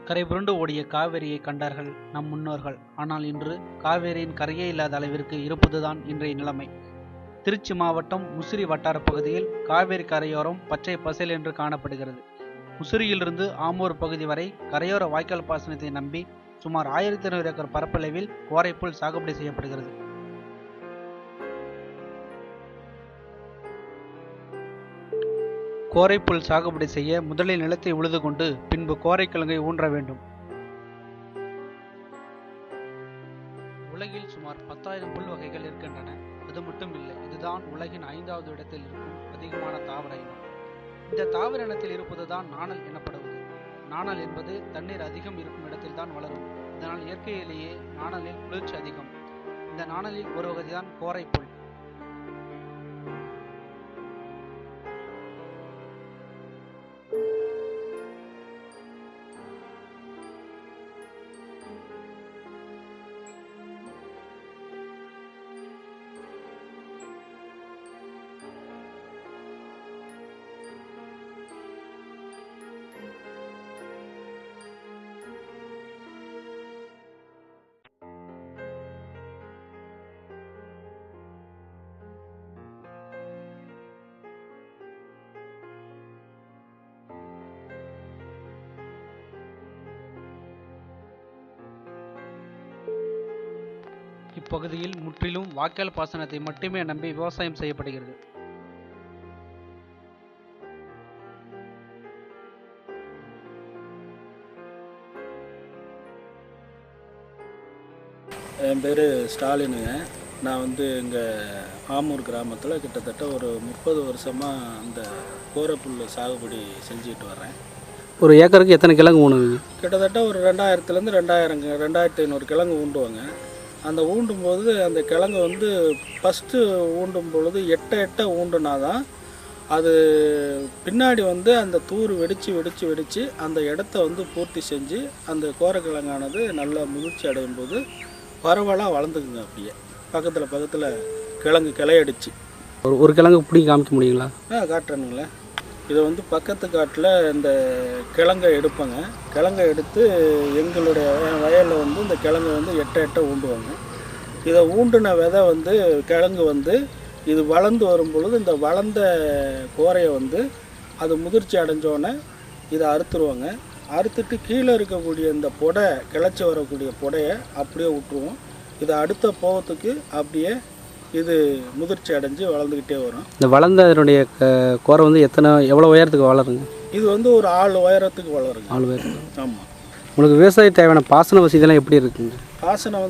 கரைபுரண்டு ஓடிய காவேரியை கண்டார்கள் நம் முன்னோர்கள். ஆனால் இன்று காவேரியின் கரையே இல்லாத அளவிற்கு இருப்பதுதான் இன்றைய நிலைமை. திருச்சி மாவட்டம் முசிறி வட்டார பகுதியில் காவேரி கரையோரம் பச்சை பசேல் என்று காணப்படுகிறது. முசிறியிலிருந்து ஆமூர் பகுதி வரை கரையோர வாய்க்கால் பாசனத்தை நம்பி சுமார் 1500 ஏக்கர் பரப்பளவில் கோரைப்புல் சாகுபடி செய்யப்படுகிறது. கோரைப்புல் சாகுபடி செய்ய முதலில் நிலத்தை உழுது கொண்டு பின்பு கோரைக்கிழங்கை ஊன்ற வேண்டும். உலகில் சுமார் 10,000 புல் வகைகள் இருக்கின்றன. அது மட்டும் இல்லை, இதுதான் உலகின் 5வது இடத்தில் இருக்கும் அதிகமான தாவர இனம். இந்த தாவர இனத்தில் இருப்பதுதான் நாணல் எனப்படுவது. நாணல் என்பது தண்ணீர் அதிகம் இருக்கும் இடத்தில் தான் வளரும். இதனால் இயற்கையிலேயே நாணலில் குளிர்ச்சி அதிகம். இந்த நாணலில் ஒரு வகைதான் கோரைப்புல். இப்பகுதியில் முற்றிலும் வாய்க்கால் பாசனத்தை மட்டுமே நம்பி விவசாயம் செய்யப்படுகிறது. என் பேர் ஸ்டாலினுங்க. நான் இங்கே ஆமூர் கிராமத்தில் கிட்டத்தட்ட ஒரு 30 வருஷமாக அந்த கோரைப்புல் சாகுபடி செஞ்சுட்டு வர்றேன். ஒரு ஏக்கருக்கு எத்தனை கிழங்கு ஊணுவீங்க? கிட்டத்தட்ட ஒரு 2000லேருந்து 2500 கிழங்கு ஊண்டுவாங்க. அந்த ஊண்டும் போது அந்த கிழங்கு ஃபஸ்ட்டு ஊண்டும் பொழுது எட்ட ஊண்டுனா தான் அது பின்னாடி அந்த தூர் வெடித்து அந்த இடத்த பூர்த்தி செஞ்சு அந்த கோரைக்கிழங்கானது நல்லா முதிர்ச்சி அடையும் போது பரவலாக வளர்ந்துக்குங்க. அப்படியே பக்கத்தில் கிழங்கு கிளையடிச்சு ஒரு கிழங்கு பிடிங்கி காமிக்க முடியுங்களா? காட்டுறேனுங்களே. இது பக்கத்து காட்டில் இந்த கிழங்கை எடுப்பாங்க. கிழங்கை எடுத்து எங்களுடைய வயலில் இந்த கிழங்கு எட்ட ஊண்டுவாங்க. இதை ஊண்டின விதை கிழங்கு இது வளர்ந்து வரும் பொழுது இந்த வளர்ந்த கோரையை அது முதிர்ச்சி அடைஞ்சோடனே இதை அறுத்துருவாங்க. அறுத்துட்டு கீழே இருக்கக்கூடிய இந்த பொடை கிளச்சி வரக்கூடிய பொடையை அப்படியே விட்டுருவோம். இதை அடுத்த போகத்துக்கு அப்படியே இது முதிர்ச்சி அடைஞ்சு வளர்ந்துக்கிட்டே வரும். இந்த வளர்ந்த அதனுடைய கோரை எவ்வளோ உயரத்துக்கு வளருங்க? இது ஒரு 6 உயரத்துக்கு வளருங்க. 6 உயரத்துக்கு. ஆமாம். உங்களுக்கு விவசாய தேவையான பாசன வசதியெல்லாம் எப்படி இருக்குங்க? பாசன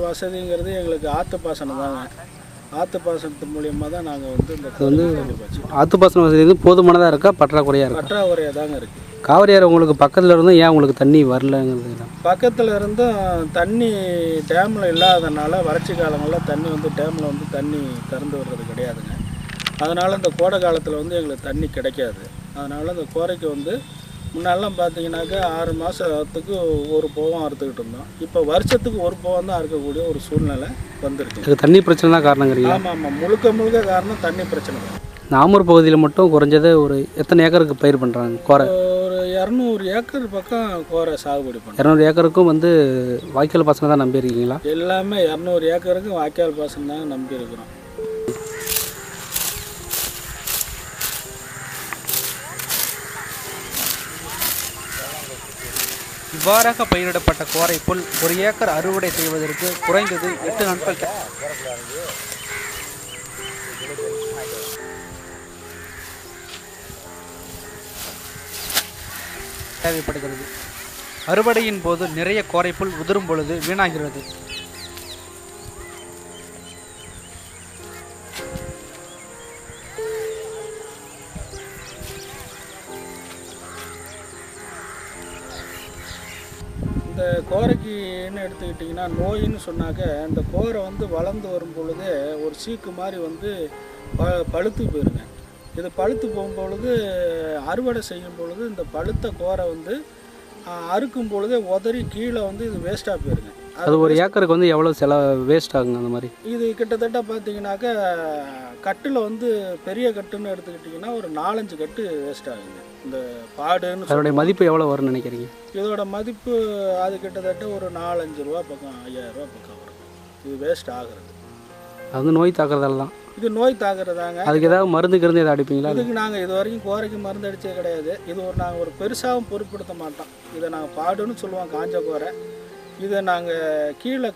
வசதிங்கிறது எங்களுக்கு ஆற்று பாசனம் தாங்க. ஆற்று பாசனத்து மூலியமாக தான் நாங்கள் இந்த ஆற்று பாசன வசதி போதுமானதாக இருக்கா, பற்றாக்குறையாக இருக்கா? பற்றாக்குறையாக தாங்க இருக்குது. காவிரி ஆறு உங்களுக்கு பக்கத்தில் இருந்தும் ஏன் உங்களுக்கு தண்ணி வரலங்கிறது? பக்கத்தில் இருந்தும் தண்ணி டேமில் இல்லாதனால வறட்சி காலங்களில் தண்ணி டேமில் தண்ணி திறந்து வர்றது கிடையாதுங்க. அதனால் இந்த கோடை காலத்தில் எங்களுக்கு தண்ணி கிடைக்காது. அதனால் இந்த கோரைக்கு முன்னாலாம் பார்த்தீங்கன்னாக்கா 6 மாதத்துக்கு ஒரு போகம் அறுத்துக்கிட்டு இருந்தோம். இப்போ வருஷத்துக்கு ஒரு போகம் தான் அறுக்கக்கூடிய ஒரு சூழ்நிலை வந்துருக்கு. தண்ணி பிரச்சனை தான் காரணங்கிறீங்க? ஆமாம், முழுக்க காரணம் தண்ணி பிரச்சனை தான். ஆமூர் பகுதியில் மட்டும் குறைஞ்சது ஒரு எத்தனை ஏக்கருக்கு பயிர் பண்ணுறாங்க கோரை? ஒரு 200 ஏக்கர் பக்கம் கோரை சாகுபடி பண்ணுறோம். 200 ஏக்கருக்கும் வாய்க்கால் பாசனம் தான் நம்பியிருக்கீங்களா? எல்லாமே 200 ஏக்கருக்கு வாய்க்கால் பாசனம் தான் நம்பி இருக்கிறோம். இவ்வாறாக பயிரிடப்பட்ட கோரைப்புல் 1 ஏக்கர் அறுவடை செய்வதற்கு குறைந்தது 8 நாட்கள் தேவைப்படுகிறது. அறுவடையின் போது நிறைய கோரைப்புல் உதிரும் பொழுது வீணாகிறது. இந்த கோரைக்குன்னு எடுத்துக்கிட்டிங்கன்னா நோயின்னு சொன்னாக்க இந்த கோரை வளர்ந்து வரும் பொழுதே ஒரு சீக்கு மாதிரி பழுத்து போயிருங்க. இது பழுத்து போகும்பொழுது அறுவடை செய்யும் பொழுது இந்த பழுத்த கோரை அறுக்கும் பொழுதே உதறி கீழே இது வேஸ்ட்டாக போயிருங்க. அது ஒரு ஏக்கருக்கு வந்து எவ்வளோ வேஸ்ட் ஆகுங்க அந்த மாதிரி? இது கிட்டத்தட்ட பார்த்தீங்கன்னாக்கா கட்டில் வந்து பெரிய கட்டுன்னு எடுத்துக்கிட்டிங்கன்னா ஒரு 4-5 கட்டு வேஸ்ட் ஆகுங்க. இந்த பாடுன்னு அதோடைய மதிப்பு எவ்வளோ வரும்னு நினைக்கிறீங்க? இதோட மதிப்பு அது கிட்டத்தட்ட ஒரு 4-5 ரூபா பக்கம் 5000 ரூபா பக்கம் வரும். இது வேஸ்ட் ஆகுறது அது வந்து நோய் தாக்குறதால தான். இது நோய் தாக்குறதாங்க. அதுக்கு ஏதாவது மருந்து கிருந்து எதாவது அடிப்பீங்களா? இதுக்கு நாங்கள் இது வரைக்கும் கோரைக்கு மருந்து அடித்தே கிடையாது. இது நாங்கள் ஒரு பெருசாகவும் பொருட்படுத்த மாட்டோம். இதை நாங்கள் பாடுன்னு சொல்லுவோம், காஞ்ச கோரை. இதை நாங்கள் கீழே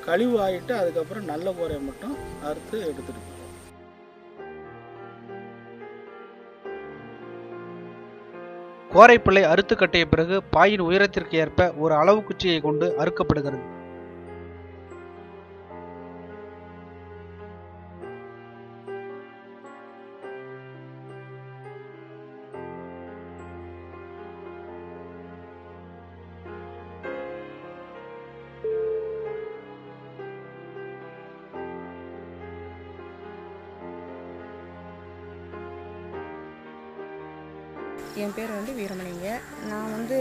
கழிவு ஆகிட்டு அதுக்கப்புறம் நல்ல கோரையை மட்டும் அறுத்து எடுத்துகிட்டு போவோம். கோரைப்பிள்ளை அறுத்து கட்டிய பிறகு பாயின் உயரத்திற்கு ஏற்ப ஒரு அளவு குச்சியை கொண்டு அறுக்கப்படுகிறது. என் பேர் வந்து வீரமணிங்க. நான் வந்து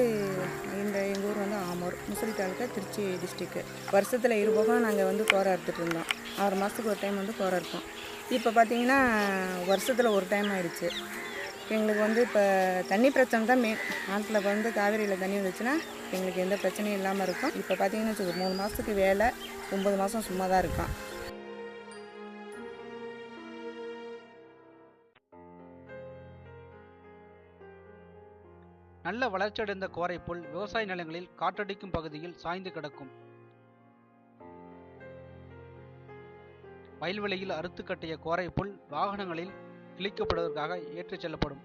எங்கள் ஊர் வந்து ஆமூர், முசிறி தாலுக்கா, திருச்சி டிஸ்ட்ரிக்கு. வருஷத்தில் 2 போகம் நாங்கள் வந்து கோரை அறுத்துட்டு இருந்தோம். 6 மாதத்துக்கு ஒரு டைம் வந்து கோரை அறுப்போம். இப்போ பார்த்திங்கன்னா வருஷத்தில் ஒரு டைம் ஆயிடுச்சு. எங்களுக்கு வந்து இப்போ தண்ணி பிரச்சனை தான் மெயின். ஆற்றுல வந்து காவேரியில் தண்ணி வந்துச்சுன்னா எங்களுக்கு எந்த பிரச்சனையும் இல்லாமல் இருக்கும். இப்போ பார்த்திங்கன்னா 3 மாதத்துக்கு வேலை, 9 மாதம் சும்மா தான் இருக்கான். நல்ல வளர்ச்சியடைந்த கோரைப்புல் விவசாய நிலங்களில் காற்றடிக்கும் பகுதியில் சாய்ந்து கிடக்கும். வயல்வெளியில் அறுத்து கட்டிய கோரைப்புல் வாகனங்களில் கிழிக்கப்படுவதற்காக ஏற்றிச் செல்லப்படும்.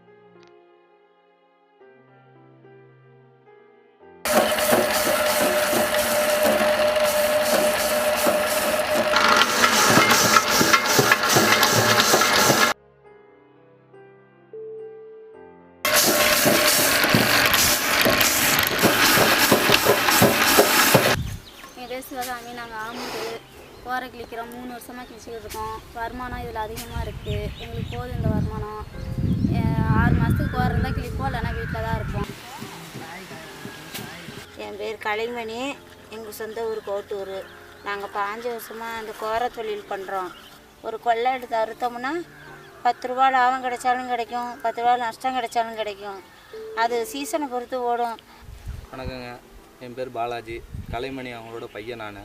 சிவகாமி, நாங்கள் ஆமூர் கோரை கிழிக்கிறோம். 3 வருஷமாக கிழிச்சிக்கிட்டு இருக்கோம். வருமானம் இதில் அதிகமாக இருக்குது. எங்களுக்கு போதும் இந்த வருமானம். 6 மாதத்துக்கு கோரை இருந்தால் கிழிப்போம், இல்லைன்னா வீட்டில் தான் இருப்போம். என் பேர் கலைமணி. எங்கள் சொந்த ஊர் கோட்டூர். நாங்கள் 5 வருஷமாக அந்த கோரை தொழில் பண்ணுறோம். ஒரு கொள்ளை எடுத்து அறுத்தோம்னா 10 ரூபா லாபம் கிடைச்சாலும் கிடைக்கும், 10 ரூபா நஷ்டம் கிடைச்சாலும் கிடைக்கும். அது சீசனை பொறுத்து ஓடும். வணக்கங்க, என் பேர் பாலாஜி. கலைமணி அவங்களோட பையன் நான்.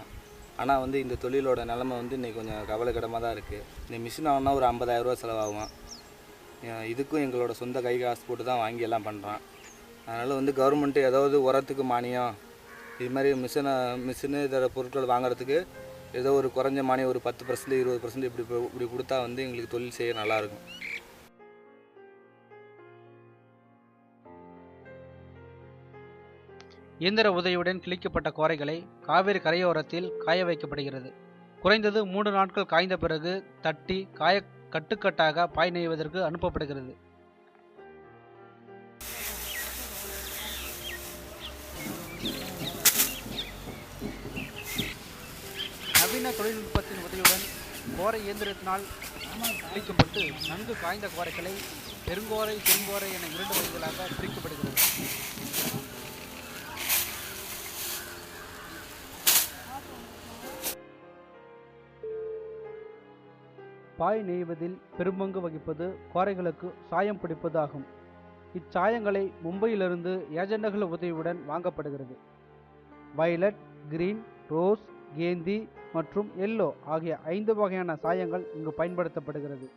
ஆனால் வந்து இந்த தொழிலோட நிலமை வந்து இன்றைக்கி கொஞ்சம் கவலைக்கிடமாக தான் இருக்குது. இந்த மிஷின் வாங்கினா ஒரு 50,000 ரூபா செலவாகும். இதுக்கும் எங்களோட சொந்த கை காசு போட்டு தான் வாங்கி எல்லாம் பண்ணுறான். அதனால் வந்து கவர்மெண்ட்டு ஏதாவது உரத்துக்கு மானியம், இது மாதிரி மிஷினு இதர பொருட்கள் வாங்குறதுக்கு ஏதோ ஒரு குறைஞ்ச மானியம் ஒரு 10% 20% இப்படி கொடுத்தா வந்து எங்களுக்கு தொழில் செய்ய நல்லாயிருக்கும். இயந்திர உதவியுடன் கிழிக்கப்பட்ட கோரைகளை காவேரி கரையோரத்தில் காய வைக்கப்படுகிறது. குறைந்தது 3 நாட்கள் காய்ந்த பிறகு தட்டி கட்டுக்கட்டாக பாய் நெய்வதற்கு அனுப்பப்படுகிறது. நவீன தொழில்நுட்பத்தின் உதவியுடன் கோரை இயந்திரத்தினால் கிழிக்கப்பட்டு நன்கு காய்ந்த கோரைகளை பெருங்கோரை, சிறுங்கோரை என 2 வகைகளாக பிரிக்கப்படுகிறது. பாய் நெய்வதில் பெரும்பங்கு வகிப்பது கோரைகளுக்கு சாயம் பிடிப்பது ஆகும். இச்சாயங்களை மும்பையிலிருந்து ஏஜெண்டுகள் உதவியுடன் வாங்கப்படுகிறது. வயலட், கிரீன், ரோஸ், கேந்தி மற்றும் எல்லோ ஆகிய 5 வகையான சாயங்கள் இங்கு பயன்படுத்தப்படுகிறது.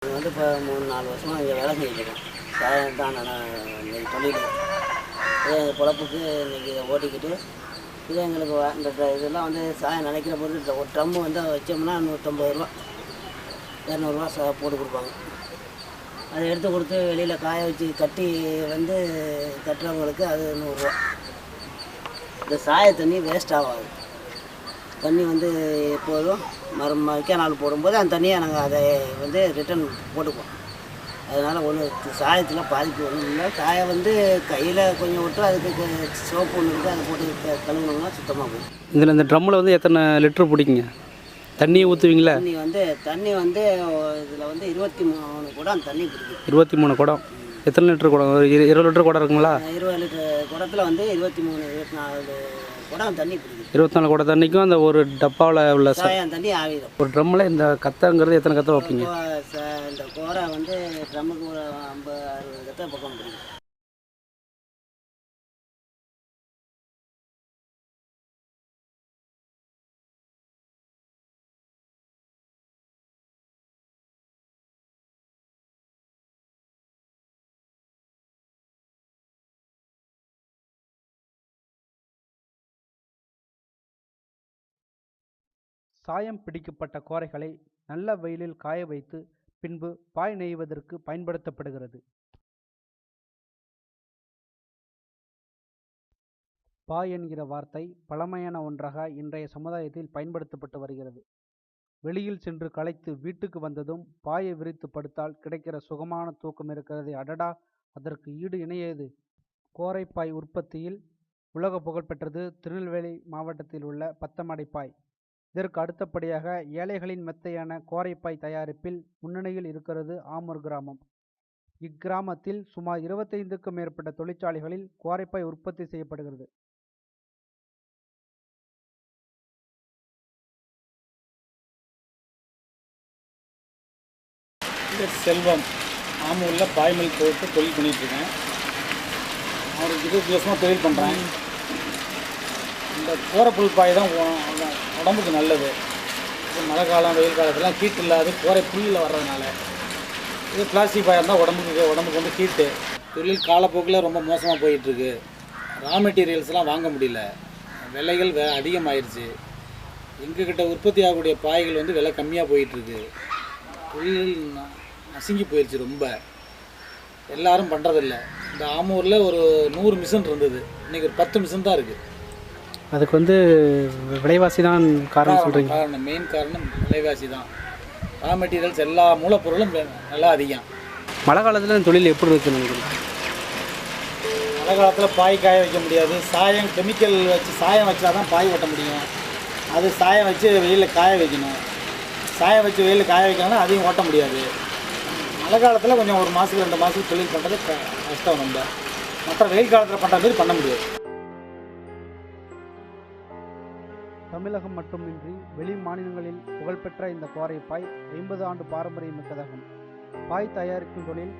வந்து இப்போ 3-4 வருஷமாக இங்கே வேலை செஞ்சுருக்கோம். சாயம் தான் நான் இன்றைக்கி தொழில். இதே எங்கள் பொழப்புக்கு இன்றைக்கி இதை ஓட்டிக்கிட்டு இதே எங்களுக்கு இந்த இதெல்லாம் வந்து சாயம் நினைக்கிற பொருள் ஒரு ட்ரம்மு வந்து வச்சோம்னா 150 ரூபா 200 ரூபா போட்டு கொடுப்பாங்க. அதை எடுத்து கொடுத்து வெளியில் காய வச்சு கட்டி வந்து கட்டுறவங்களுக்கு அது 100 ரூபா. இந்த சாய தண்ணி வேஸ்ட் ஆகாது. தண்ணி வந்து எப்போதும் வைக்க நாள் போடும்போது அந்த தண்ணியை நாங்கள் அதை வந்து ரிட்டன் போட்டுக்குவோம். அதனால் ஒன்றும் சாயத்தில் பாதிப்பு ஒன்றும் இல்லை. சாயம் வந்து கையில் கொஞ்சம் விட்டு அதுக்கு சோப்பு ஒன்று இருக்குது, அதை போட்டு கழுவுனோம்னா சுத்தமாக போகும். இதில் இந்த ட்ரம்மில் வந்து எத்தனை லிட்டர் பிடிக்குங்க? தண்ணியை ஊற்றுவீங்களா? தண்ணி வந்து இதில் வந்து 23 குடம் தண்ணி பிடிக்கும். 23 குடம். எத்தனை லிட்டர் குடம்? ஒரு 20 லிட்டர் குடம் இருக்குங்களா? 20 லிட்டர் குடத்தில் வந்து 23 24 குடம் தண்ணி பிடிக்கும். 24 குடம் தண்ணிக்கும் அந்த ஒரு டப்பாவில் உள்ள சாயம் தண்ணி ஆகிடும். ஒரு ட்ரம்மில் இந்த கத்தைங்கிறது எத்தனை கத்தை வைப்பீங்க? இந்த கோரை வந்து ட்ரம்முக்கு ஒரு 50-60 கத்தை பக்கம் பிடிக்கும். சாயம் பிடிக்கப்பட்ட கோரைகளை நல்ல வெயிலில் காய வைத்து பின்பு பாய் நெய்வதற்கு பயன்படுத்தப்படுகிறது. பாய் என்கிற வார்த்தை பழமையான ஒன்றாக இன்றைய சமுதாயத்தில் பயன்படுத்தப்பட்டு வருகிறது. வெளியில் சென்று களைத்து வீட்டுக்கு வந்ததும் பாயை விரித்து படுத்தால் கிடைக்கிற சுகமான தூக்கம் இருக்கிறது. அடடா, அதற்கு ஈடு இணையது. கோரைப்பாய் உற்பத்தியில் உலக புகழ்பெற்றது திருநெல்வேலி மாவட்டத்தில் உள்ள பத்தமடை பாய். இதற்கு அடுத்தபடியாக ஏழைகளின் மெத்தையான கோரைப்பாய் தயாரிப்பில் முன்னணியில் இருக்கிறது ஆமூர் கிராமம். இக்கிராமத்தில் சுமார் 25க்கும் மேற்பட்ட தொழிற்சாலைகளில் கோரைப்பாய் உற்பத்தி செய்யப்படுகிறது. செல்வம் ஆமூரில் பாய்மல் போட்டு தொழில் பண்ணிகிட்ருக்கேன். அவருக்கு 20 வருஷமாக தொழில் பண்ணுறேன். இந்த கோரைப்புல் பாய் தான் உடம்புக்கு நல்லது. மழை காலம் வெயில் காலத்துலாம் ஹீட் இல்லாது கோரை புல்லில் வர்றதுனால. இது பிளாஸ்டிக் பாயாக இருந்தால் உடம்புக்கு வந்து ஹீட்டு. தொழில் காலப்போக்கில் ரொம்ப மோசமாக போயிட்டுருக்கு. ரா மெட்டீரியல்ஸ்லாம் வாங்க முடியல, விலைகள் அதிகமாகிடுச்சு. எங்ககிட்ட உற்பத்தி ஆகக்கூடிய பாய்கள் வந்து விலை கம்மியாக போயிட்டுருக்கு. தொழில் நசுங்கி போயிடுச்சு ரொம்ப. எல்லோரும் பண்ணுறதில்ல. இந்த ஆமூரில் ஒரு 100 மிஷின் இருந்தது, இன்றைக்கி ஒரு 10 மிஷின் தான் இருக்குது. அதுக்கு வந்து விலைவாசி தான் காரணம் சொல்கிறீங்க? மெயின் காரணம் விலைவாசி தான். ரா மெட்டீரியல்ஸ் எல்லா மூலப்பொருளும் நல்லா அதிகம். மழை காலத்தில் இந்த தொழில் எப்படி இருக்குன்னு நினைக்கிறீங்க? மழை காலத்தில் பாய் காய வைக்க முடியாது. சாயம் கெமிக்கல் வச்சு சாயம் வச்சா தான் பாய் ஓட்ட முடியும். அது சாயம் வச்சு வெயிலில் காய வைக்கணும். சாயம் வச்சு வெயிலில் காய வைக்கணும்னா அதையும் ஓட்ட முடியாது. மழை காலத்தில் கொஞ்சம் 1 மாதத்துக்கு 2 மாதத்துக்கு தொழில் பண்ணுறது கஷ்டம் ரொம்ப. மற்ற வெயில் காலத்தில் பண்ணுற மாதிரி பண்ண முடியாது. தமிழகம் மட்டுமின்றி வெளி மாநிலங்களில் புகழ்பெற்ற இந்த கோரைப்பாய் 50 ஆண்டு பாரம்பரியம் மிக்கதாகும். பாய் தயாரிக்கும் தொழில்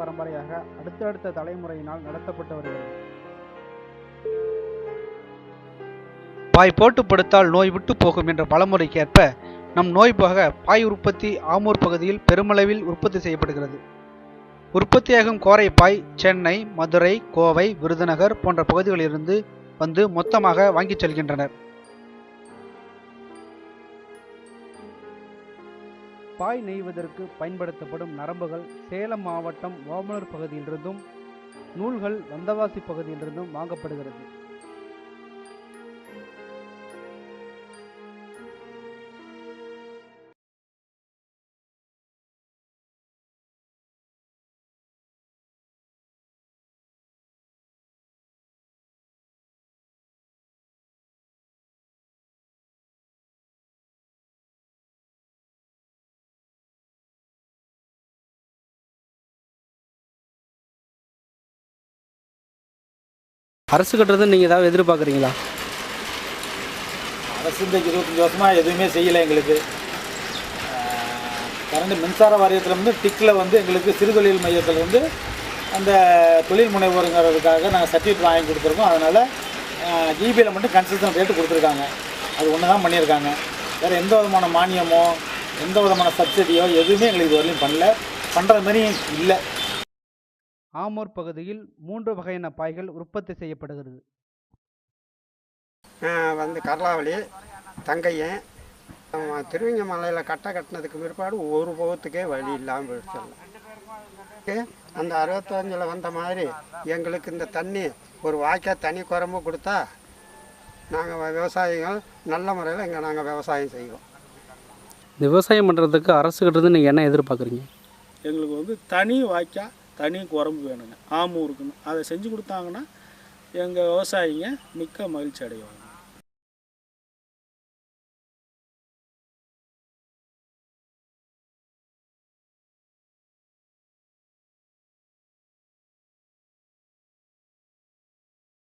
பரம்பரையாக அடுத்தடுத்த தலைமுறையினால் நடத்தப்பட்டு வருகிறது. பாய் போட்டு படுத்தால் நோய் விட்டு போகும் என்ற பழமொழிக்கேற்ப நம் நோய் போக பாய் உற்பத்தி ஆமூர் பகுதியில் பெருமளவில் உற்பத்தி செய்யப்படுகிறது. உற்பத்தியாகும் கோரைப்பாய் சென்னை, மதுரை, கோவை, விருதுநகர் போன்ற பகுதிகளிலிருந்து வந்து மொத்தமாக வாங்கிச் செல்கின்றனர். பாய் நெய்வதற்கு பயன்படுத்தப்படும் நரம்புகள் சேலம் மாவட்டம் ஓமலூர் பகுதியிலிருந்தும் நூல்கள் வந்தவாசி பகுதியிலிருந்தும் வாங்கப்படுகிறது. அரசு கட்டுறது நீங்கள் ஏதாவது எதிர்பார்க்குறீங்களா? அரசு இந்த 25 வருஷமாக எதுவுமே செய்யலை எங்களுக்கு. கரண்ட் மின்சார வாரியத்தில் வந்து டிக்கில் வந்து எங்களுக்கு சிறுதொழில் மையத்தில் வந்து அந்த தொழில் முனைவோருங்கிறதுக்காக நாங்கள் சர்டிஃபிகேட் வாங்கி கொடுத்துருக்கோம். அதனால் ஜிபியில் மட்டும் கன்செஷன் ரேட்டு கொடுத்துருக்காங்க. அது ஒன்று தான் பண்ணியிருக்காங்க. வேறு எந்த விதமான மானியமோ எந்த விதமான சப்சிடியோ எதுவுமே எங்களுக்கு இது வரலையும் பண்ணல, பண்ணுற மாதிரி இல்லை. ஆமூர் பகுதியில் 3 வகையான பாய்கள் உற்பத்தி செய்யப்படுகிறது. வந்து கர்லாவளி, தங்கையன், திருவிங்க மலையில் கட்டினதுக்கு பிற்பாடு ஒரு போகத்துக்கே வழி இல்லாமல் போயிடுச்சு. அந்த 65 வந்த மாதிரி எங்களுக்கு இந்த தண்ணி ஒரு வாய்க்கால் தனி குறம்பு கொடுத்தா நாங்கள் விவசாயிகள் நல்ல முறையில் நாங்கள் விவசாயம் செய்வோம். இந்த விவசாயம் பண்ணுறதுக்கு அரசு கட்டுறது நீங்கள் என்ன எதிர்பார்க்குறீங்க? எங்களுக்கு வந்து தனி வாய்க்கா தனி குரம்பு வேணுங்க, ஆமும் இருக்குன்னு. அதை செஞ்சு கொடுத்தாங்கன்னா எங்கள் விவசாயிங்க மிக்க மகிழ்ச்சி அடைவாங்க.